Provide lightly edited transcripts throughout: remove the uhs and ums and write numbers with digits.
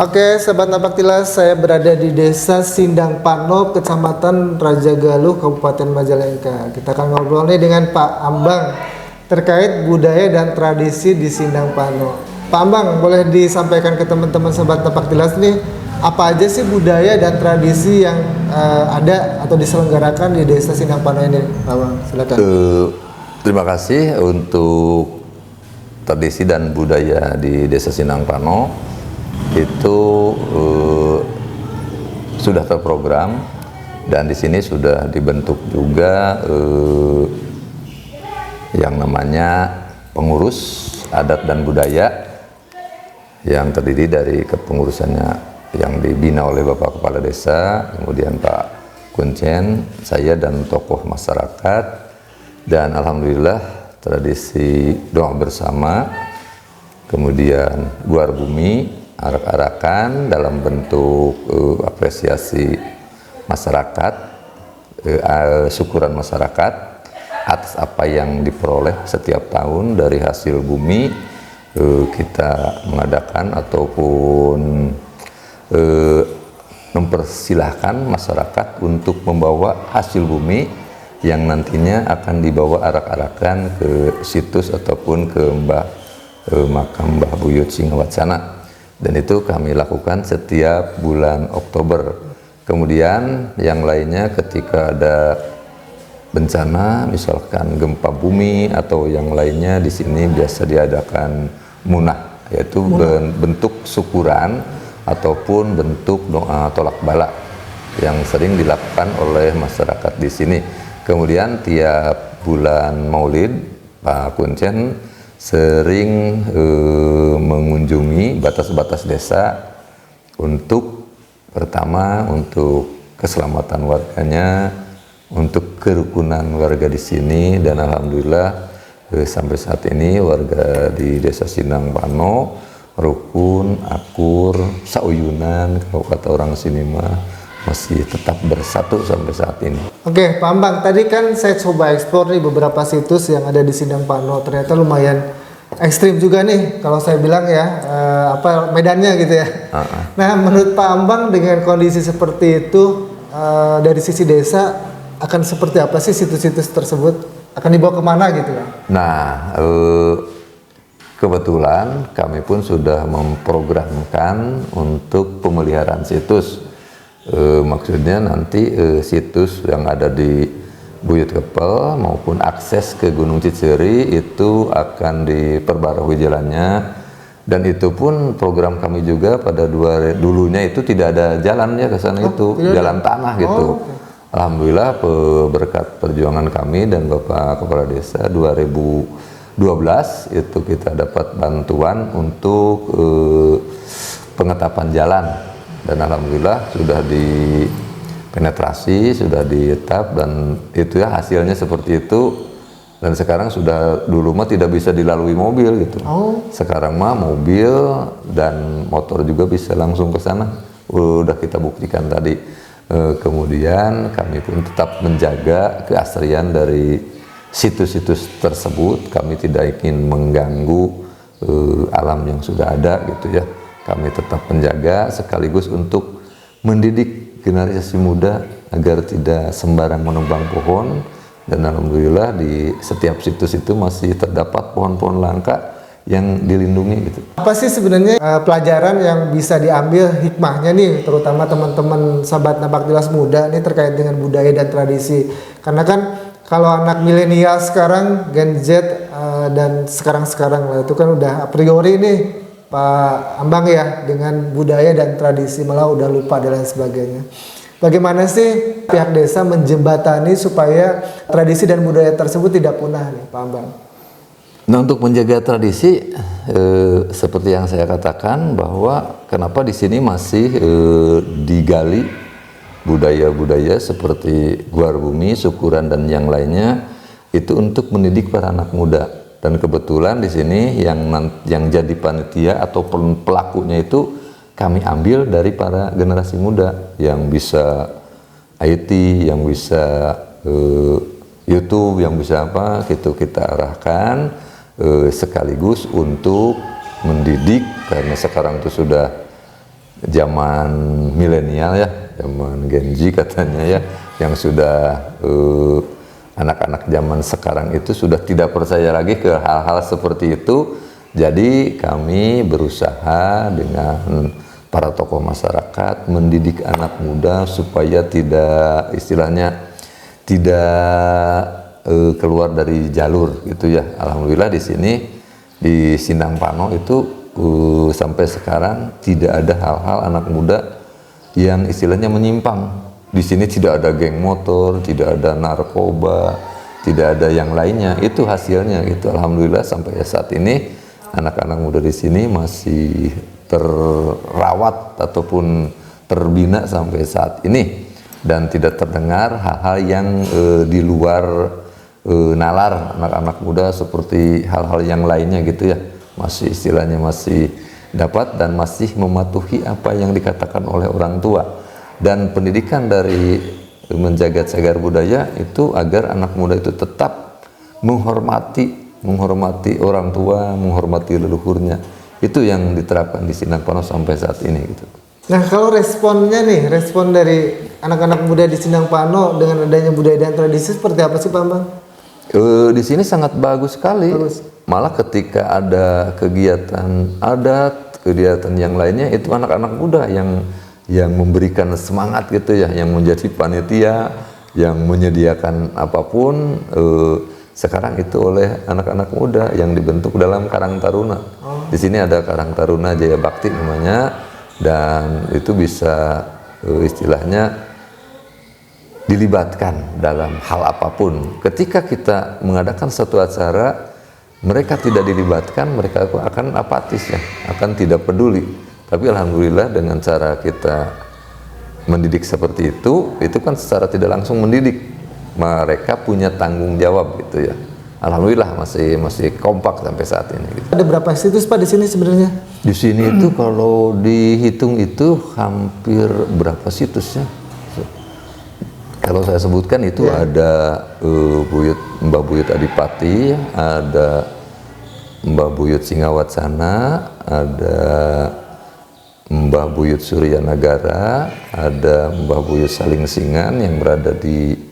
Oke, Sobat Napaktilas, saya berada di Desa Sindang Pano, Kecamatan Raja Galuh, Kabupaten Majalengka. Kita akan ngobrol nih dengan Pak Ambang terkait budaya dan tradisi di Sindang Pano. Pak Ambang, boleh disampaikan ke teman-teman Sobat Napaktilas nih, apa aja sih budaya dan tradisi yang ada atau diselenggarakan di Desa Sindang Pano ini, Pak Ambang? Silakan. Terima kasih untuk tradisi dan budaya di Desa Sindang Pano. Itu sudah terprogram dan di sini sudah dibentuk juga yang namanya pengurus adat dan budaya yang terdiri dari kepengurusannya yang dibina oleh Bapak Kepala Desa, kemudian Pak Kuncen, saya dan tokoh masyarakat, dan alhamdulillah tradisi doa bersama, kemudian guar bumi, arak-arakan dalam bentuk apresiasi masyarakat, syukuran masyarakat atas apa yang diperoleh setiap tahun dari hasil bumi. Kita mengadakan ataupun mempersilahkan masyarakat untuk membawa hasil bumi yang nantinya akan dibawa arak-arakan ke situs ataupun ke makam Mbah Buyut Singawacana. Dan itu kami lakukan setiap bulan Oktober. Kemudian yang lainnya ketika ada bencana, misalkan gempa bumi atau yang lainnya, di sini biasa diadakan munah, yaitu bentuk syukuran ataupun bentuk doa tolak bala yang sering dilakukan oleh masyarakat di sini. Kemudian tiap bulan Maulid, Pak Kuncen sering mengunjungi batas-batas desa untuk pertama untuk keselamatan warganya, untuk kerukunan warga di sini, dan alhamdulillah sampai saat ini warga di Desa Sindang Pano rukun, akur, sauyunan, kalau kata orang sini mah masih tetap bersatu sampai saat ini. Oke, Pak Ambang, tadi kan saya coba eksplor nih beberapa situs yang ada di Sindang Pano. Ternyata lumayan ekstrim juga nih kalau saya bilang ya, medannya gitu ya. Nah, menurut Pak Ambang dengan kondisi seperti itu, dari sisi desa akan seperti apa sih situs-situs tersebut? Akan dibawa kemana gitu ya? Nah, kebetulan kami pun sudah memprogramkan untuk pemeliharaan situs. Maksudnya nanti situs yang ada di Buyut Kepel maupun akses ke Gunung Ciceri itu akan diperbarui jalannya, dan itu pun program kami juga pada dulunya itu tidak ada jalannya ke sana, itu jalan tanah gitu. Alhamdulillah berkat perjuangan kami dan Bapak Kepala Desa 2012 itu kita dapat bantuan untuk pengetapan jalan. Dan alhamdulillah sudah dipenetrasi, sudah dietap, dan itu ya hasilnya seperti itu. Dan sekarang sudah, dulu mah tidak bisa dilalui mobil gitu. Sekarang mah mobil dan motor juga bisa langsung ke sana. Udah kita buktikan tadi. Kemudian kami pun tetap menjaga keasrian dari situs-situs tersebut. Kami tidak ingin mengganggu alam yang sudah ada gitu ya. Kami tetap menjaga sekaligus untuk mendidik generasi muda agar tidak sembarang menebang pohon, dan alhamdulillah di setiap situs itu masih terdapat pohon-pohon langka yang dilindungi gitu. Apa sih sebenarnya pelajaran yang bisa diambil hikmahnya nih, terutama teman-teman sahabat Napaktilas muda nih terkait dengan budaya dan tradisi? Karena kan kalau anak milenial sekarang, Gen Z dan sekarang lah itu kan udah a priori nih Pak Ambang ya, dengan budaya dan tradisi malah udah lupa dan lain sebagainya. Bagaimana sih pihak desa menjembatani supaya tradisi dan budaya tersebut tidak punah nih, Pak Ambang? Nah, untuk menjaga tradisi seperti yang saya katakan, bahwa kenapa di sini masih digali budaya-budaya seperti guar bumi, syukuran dan yang lainnya, itu untuk mendidik para anak muda. Dan kebetulan di sini yang jadi panitia atau pelakunya itu kami ambil dari para generasi muda yang bisa IT, yang bisa YouTube, yang bisa apa gitu, kita arahkan sekaligus untuk mendidik, karena sekarang itu sudah zaman milenial ya, zaman Gen Z katanya ya, yang sudah anak-anak zaman sekarang itu sudah tidak percaya lagi ke hal-hal seperti itu. Jadi kami berusaha dengan para tokoh masyarakat mendidik anak muda supaya tidak, istilahnya tidak keluar dari jalur gitu ya. Alhamdulillah di sini di Sindang Pano itu sampai sekarang tidak ada hal-hal anak muda yang istilahnya menyimpang. Di sini tidak ada geng motor, tidak ada narkoba, tidak ada yang lainnya. Itu hasilnya gitu. Alhamdulillah sampai saat ini anak-anak muda di sini masih terawat ataupun terbina sampai saat ini, dan tidak terdengar hal-hal yang di luar nalar anak-anak muda seperti hal-hal yang lainnya gitu ya. Masih istilahnya masih dapat dan masih mematuhi apa yang dikatakan oleh orang tua. Dan pendidikan dari menjaga cagar budaya itu agar anak muda itu tetap menghormati orang tua, menghormati leluhurnya. Itu yang diterapkan di Sindang Pano sampai saat ini gitu. Nah, kalau responnya nih, respon dari anak-anak muda di Sindang Pano dengan adanya budaya dan tradisi seperti apa sih, Pak Bang? Di sini sangat bagus sekali. Bagus. Malah ketika ada kegiatan adat, kegiatan yang lainnya, itu anak-anak muda yang memberikan semangat gitu ya, yang menjadi panitia, yang menyediakan apapun. Sekarang itu oleh anak-anak muda yang dibentuk dalam Karang Taruna. Di sini ada Karang Taruna Jaya Bakti namanya, dan itu bisa istilahnya dilibatkan dalam hal apapun. Ketika kita mengadakan satu acara, mereka tidak dilibatkan, mereka akan apatis ya, akan tidak peduli. Tapi alhamdulillah dengan cara kita mendidik seperti itu kan secara tidak langsung mendidik. Mereka punya tanggung jawab gitu ya. Alhamdulillah masih kompak sampai saat ini gitu. Ada berapa situs, Pak, di sini sebenarnya? Di sini itu kalau dihitung itu hampir berapa situsnya? Kalau saya sebutkan itu ada Mbah Buyut Adipati, ada Mbah Buyut Singawatsana, ada Mbah Buyut Suryanagara, ada Mbah Buyut Salingsingan yang berada di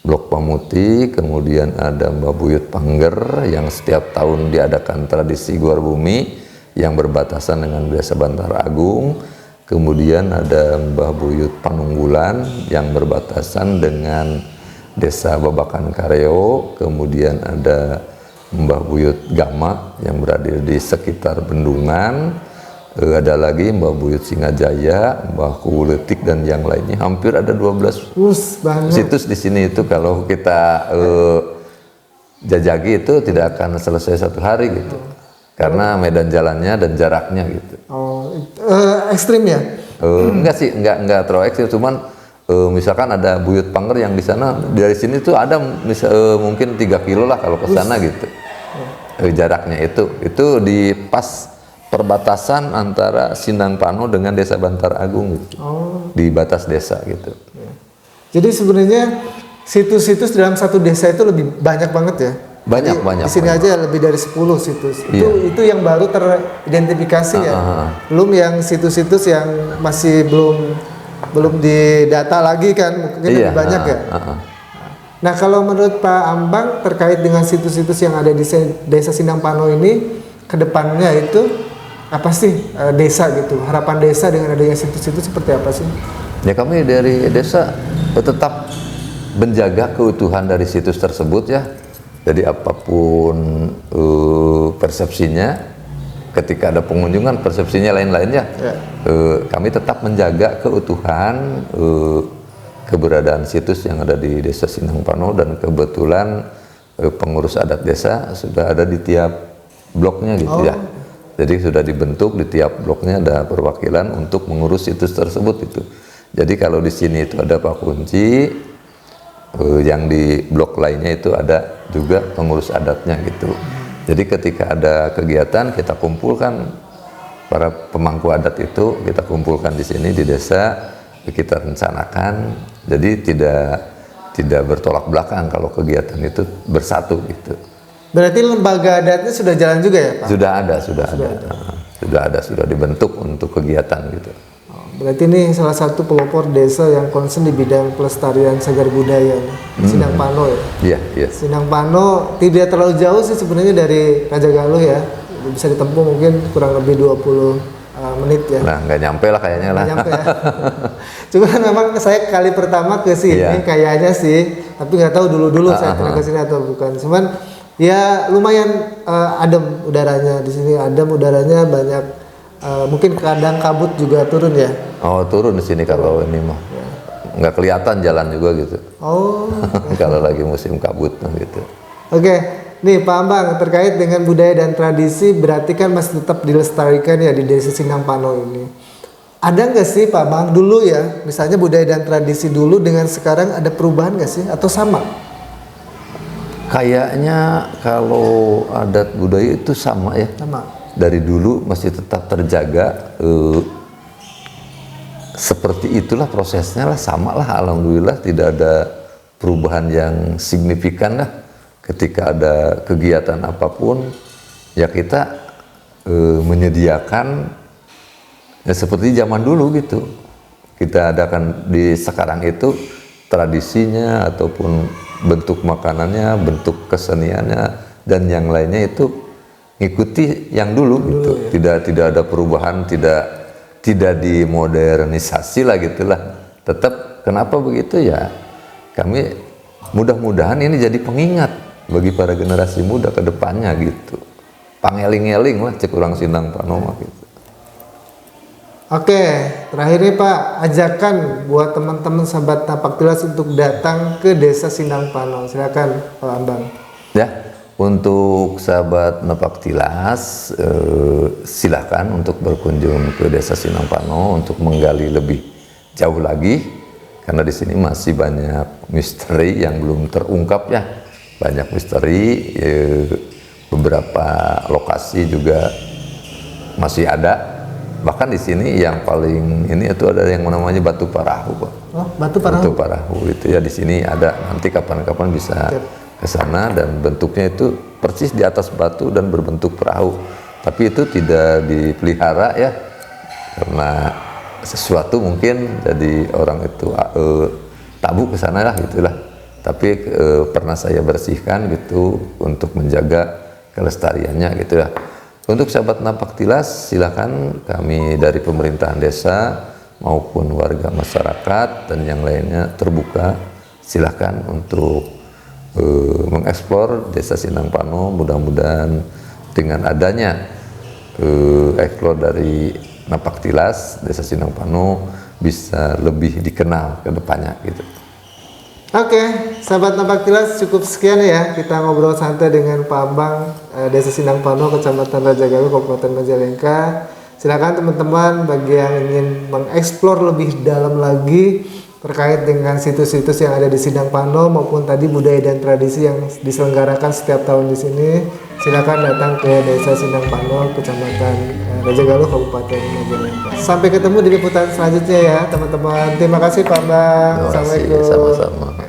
Blok Pamuti, kemudian ada Mbah Buyut Pangger yang setiap tahun diadakan tradisi Guar Bumi yang berbatasan dengan Desa Bantar Agung, kemudian ada Mbah Buyut Panunggulan yang berbatasan dengan Desa Babakan Kareo, kemudian ada Mbah Buyut Gama yang berada di sekitar Bendungan, ada lagi Mbah Buyut Singajaya, Mbah Kuwuletik dan yang lainnya. Hampir ada 12 situs di sini. Itu kalau kita jajaki itu tidak akan selesai satu hari gitu, karena medan jalannya dan jaraknya gitu. Ekstrim ya? Enggak sih, enggak terlalu ekstrim, cuman misalkan ada Buyut Pangger yang di sana, dari sini tuh ada mungkin 3 kilo lah kalau ke sana gitu. Jaraknya itu di pas perbatasan antara Sindang Pano dengan Desa Bantar Agung gitu. Di batas desa gitu. Jadi sebenarnya situs-situs dalam satu desa itu lebih banyak banget ya? Banyak. Di sini aja lebih dari 10 situs. Itu yang baru teridentifikasi ya. Belum yang situs-situs yang masih belum didata lagi kan, mungkin lebih banyak ya. Nah, kalau menurut Pak Ambang terkait dengan situs-situs yang ada di Desa Sindang Pano ini, kedepannya itu apa sih desa gitu? Harapan desa dengan adanya situs-situs seperti apa sih? Ya, kami dari desa tetap menjaga keutuhan dari situs tersebut ya. Jadi apapun persepsinya, ketika ada pengunjungan persepsinya lain-lainnya, kami tetap menjaga keutuhan keberadaan situs yang ada di Desa Sindang Pano, dan kebetulan pengurus adat desa sudah ada di tiap bloknya gitu ya. Jadi sudah dibentuk di tiap bloknya ada perwakilan untuk mengurus situs tersebut itu. Jadi kalau di sini itu ada Pak Kunci, yang di blok lainnya itu ada juga pengurus adatnya gitu. Jadi ketika ada kegiatan kita kumpulkan para pemangku adat itu, kita kumpulkan di sini di desa, kita rencanakan. Jadi tidak bertolak belakang kalau kegiatan itu bersatu gitu. Berarti lembaga adatnya sudah jalan juga ya, Pak? Sudah ada, sudah dibentuk untuk kegiatan gitu. Berarti ini salah satu pelopor desa yang concern di bidang pelestarian cagar budaya Sindang Pano ya. Iya, iya. Sindang Pano tidak terlalu jauh sih sebenarnya dari Rajagaluh ya. Bisa ditempuh mungkin kurang lebih 20 menit ya. Nah, nggak nyampe lah kayaknya lah. Nggak nyampe ya. Cuman memang saya kali pertama ke sini Iya. kayaknya sih, tapi nggak tahu dulu saya pernah ke sini atau bukan. Cuman ya lumayan adem udaranya di sini, adem udaranya banyak. Mungkin kadang kabut juga turun ya. Oh, turun di sini kalau ini mah. Nggak kelihatan jalan juga gitu. Oh. Kalau lagi musim kabut gitu. Oke, nih Pak Ambang, terkait dengan budaya dan tradisi berarti kan masih tetap dilestarikan ya di Desa Sindang Pano ini. Ada nggak sih Pak Ambang dulu ya, misalnya budaya dan tradisi dulu dengan sekarang ada perubahan nggak sih atau sama? Kayaknya kalau adat budaya itu sama ya. Sama. Dari dulu masih tetap terjaga. Seperti itulah prosesnya lah, sama lah. Alhamdulillah tidak ada perubahan yang signifikan lah. Ketika ada kegiatan apapun, ya kita menyediakan ya seperti zaman dulu gitu. Kita adakan di sekarang itu tradisinya ataupun bentuk makanannya, bentuk keseniannya dan yang lainnya itu ngikuti yang dulu gitu. Ya. Tidak ada perubahan, tidak dimodernisasi lah gitulah. Tetap kenapa begitu ya? Kami mudah-mudahan ini jadi pengingat bagi para generasi muda ke depannya gitu. Pangeling-eling lah cek urang Sindang Pano gitu. Oke, terakhir nih Pak, ajakan buat teman-teman sahabat Napak Tilas untuk datang ke Desa Sindang Pano. Silakan Pak Ambang. Ya, untuk sahabat Napak Tilas, silakan untuk berkunjung ke Desa Sindang Pano untuk menggali lebih jauh lagi, karena di sini masih banyak misteri yang belum terungkap ya, banyak misteri, beberapa lokasi juga masih ada. Bahkan di sini yang paling ini itu ada yang namanya Batu Parahu, Pak. Oh, Batu Parahu. Batu Parahu itu ya di sini ada, nanti kapan-kapan bisa ke sana dan bentuknya itu persis di atas batu dan berbentuk perahu. Tapi itu tidak dipelihara ya, karena sesuatu mungkin jadi orang itu tabu ke sana lah gitulah. Tapi pernah saya bersihkan gitu untuk menjaga kelestariannya gitu ya. Untuk sahabat Napak Tilas, silakan kami dari pemerintahan desa maupun warga masyarakat dan yang lainnya terbuka. Silakan untuk mengeksplor Desa Sindang Pano. Mudah-mudahan dengan adanya eksplor dari Napak Tilas, Desa Sindang Pano bisa lebih dikenal ke depannya gitu. Oke, sahabat Napak Tilas, cukup sekian ya kita ngobrol santai dengan Pak Ambang, Desa Sindang Pano, Kecamatan Rajagaluh, Kabupaten Majalengka. Silakan teman-teman bagi yang ingin mengeksplor lebih dalam lagi terkait dengan situs-situs yang ada di Sindang Pano maupun tadi budaya dan tradisi yang diselenggarakan setiap tahun di sini. Silakan datang ke Desa Sindang Pano, Kecamatan Rajagaluh, Kabupaten Majalengka. Sampai ketemu di liputan selanjutnya ya teman-teman. Terima kasih Pak Ambang. Terima kasih, Assalamualaikum. sama-sama.